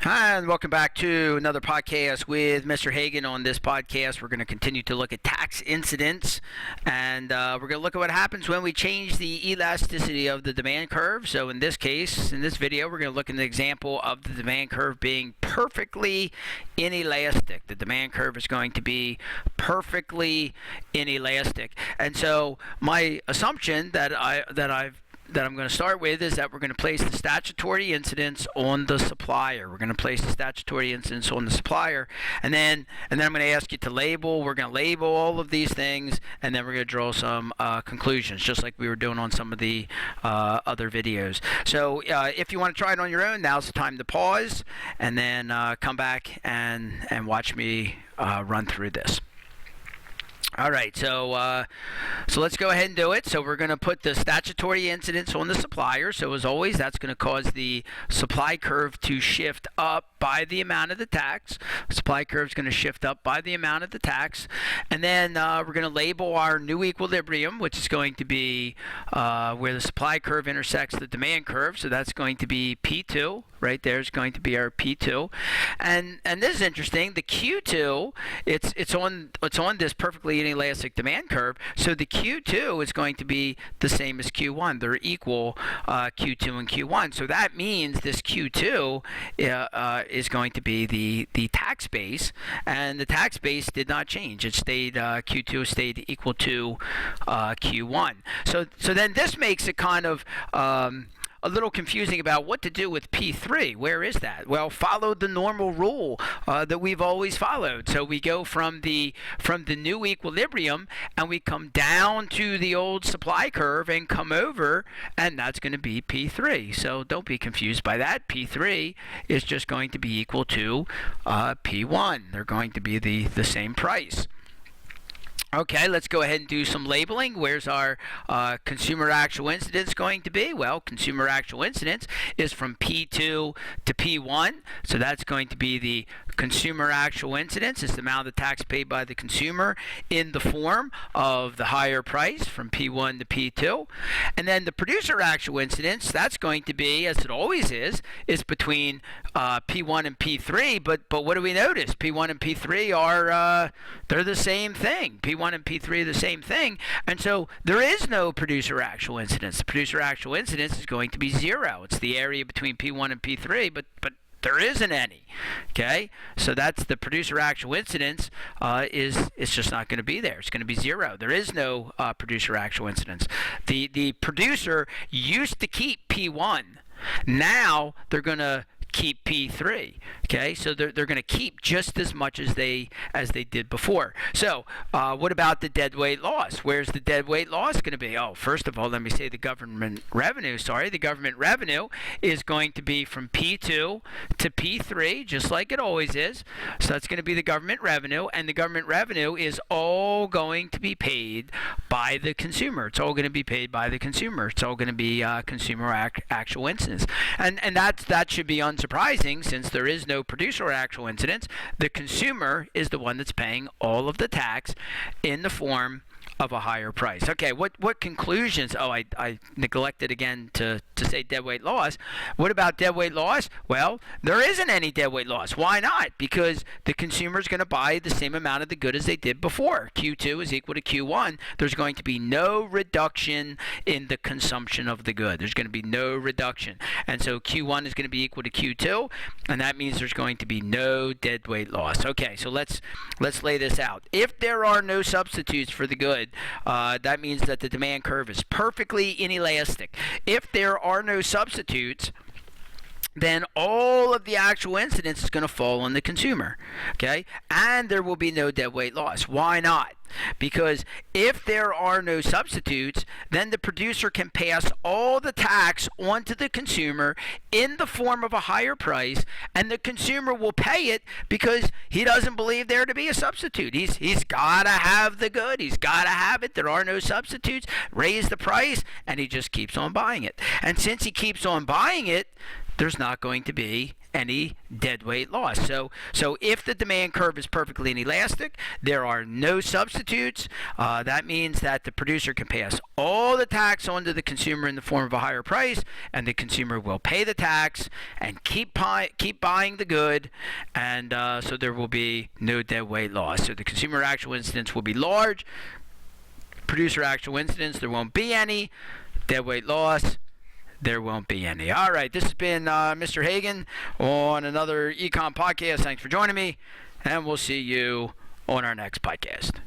Hi, and welcome back to another podcast with Mr. Hagan. On this podcast, we're going to continue to look at tax incidence, and we're going to look at what happens when we change the elasticity of the demand curve. So in this case, in this video, we're going to look at an example of the demand curve being perfectly inelastic. The demand curve is going to be perfectly inelastic. And so my assumption that I'm going to start with is that we're going to place the statutory incidence on the supplier. We're going to place the statutory incidence on the supplier, and then I'm going to ask you to label. We're going to label all of these things, and then we're going to draw some conclusions, just like we were doing on some of the other videos. So if you want to try it on your own, now's the time to pause, and then come back and watch me run through this. All right, so let's go ahead and do it. So we're going to put the statutory incidence on the supplier. So as always, that's going to cause the supply curve to shift up by the amount of the tax. Supply curve is going to shift up by the amount of the tax. And then we're going to label our new equilibrium, which is going to be where the supply curve intersects the demand curve. So that's going to be P2. Right there is going to be our P2, and this is interesting. The Q2, it's on this perfectly inelastic demand curve. So the Q2 is going to be the same as Q1. They're equal, Q2 and Q1. So that means this Q2 is going to be the tax base, and the tax base did not change. It stayed Q2 stayed equal to Q1. So then this makes it kind of a little confusing about what to do with P3. Where is that? Well, follow the normal rule that we've always followed. So we go from the new equilibrium, and we come down to the old supply curve and come over, and that's going to be P3. So don't be confused by that. P3 is just going to be equal to P1. They're going to be the same price. Okay, let's go ahead and do some labeling. Where's our consumer actual incidence going to be? Well, consumer actual incidence is from P2 to P1. So that's going to be the consumer actual incidence. It's the amount of tax paid by the consumer in the form of the higher price from P1 to P2. And then the producer actual incidence, that's going to be, as it always is between P1 and P3. But what do we notice? P1 and P3 are, they're the same thing. P1 and P3 are the same thing, and so there is no producer actual incidence. The producer actual incidence is going to be 0. It's the area between P1 and P3, but there isn't any. Okay, so that's the producer actual incidence. It's just not going to be there. It's going to be 0. There is no producer actual incidence. The producer used to keep P1. Now they're going to keep P3. Okay, so they're going to keep just as much as they did before. So what about the deadweight loss? Where's the deadweight loss going to be? Oh, first of all, let me say the government revenue. The government revenue is going to be from P2 to P3, just like it always is. So that's going to be the government revenue, and the government revenue is all going to be paid by the consumer. It's all going to be paid by the consumer. It's all going to be consumer actual incidence, and that should be unsurprising, since there is no producer actual incidence. The consumer is the one that's paying all of the tax in the form of a higher price. Okay, what conclusions? Oh, I neglected again to say deadweight loss. What about deadweight loss? Well, there isn't any deadweight loss. Why not? Because the consumer is going to buy the same amount of the good as they did before. Q2 is equal to Q1. There's going to be no reduction in the consumption of the good. There's going to be no reduction. And so Q1 is going to be equal to Q2, and that means there's going to be no deadweight loss. Okay, so let's lay this out. If there are no substitutes for the good, that means that the demand curve is perfectly inelastic. If there are no substitutes, then all of the actual incidence is going to fall on the consumer. Okay, and there will be no deadweight loss. Why not? Because if there are no substitutes, then the producer can pass all the tax onto the consumer in the form of a higher price, and the consumer will pay it because he doesn't believe there to be a substitute. He's got to have the good. He's got to have it. There are no substitutes. Raise the price, and he just keeps on buying it. And since he keeps on buying it, there's not going to be any deadweight loss. So if the demand curve is perfectly inelastic, there are no substitutes. That means that the producer can pass all the tax on to the consumer in the form of a higher price, and the consumer will pay the tax and keep buying the good, and so there will be no deadweight loss. So the consumer actual incidence will be large. Producer actual incidence, there won't be any. Deadweight loss, there won't be any. All right, this has been Mr. Hagan on another Econ podcast. Thanks for joining me, and we'll see you on our next podcast.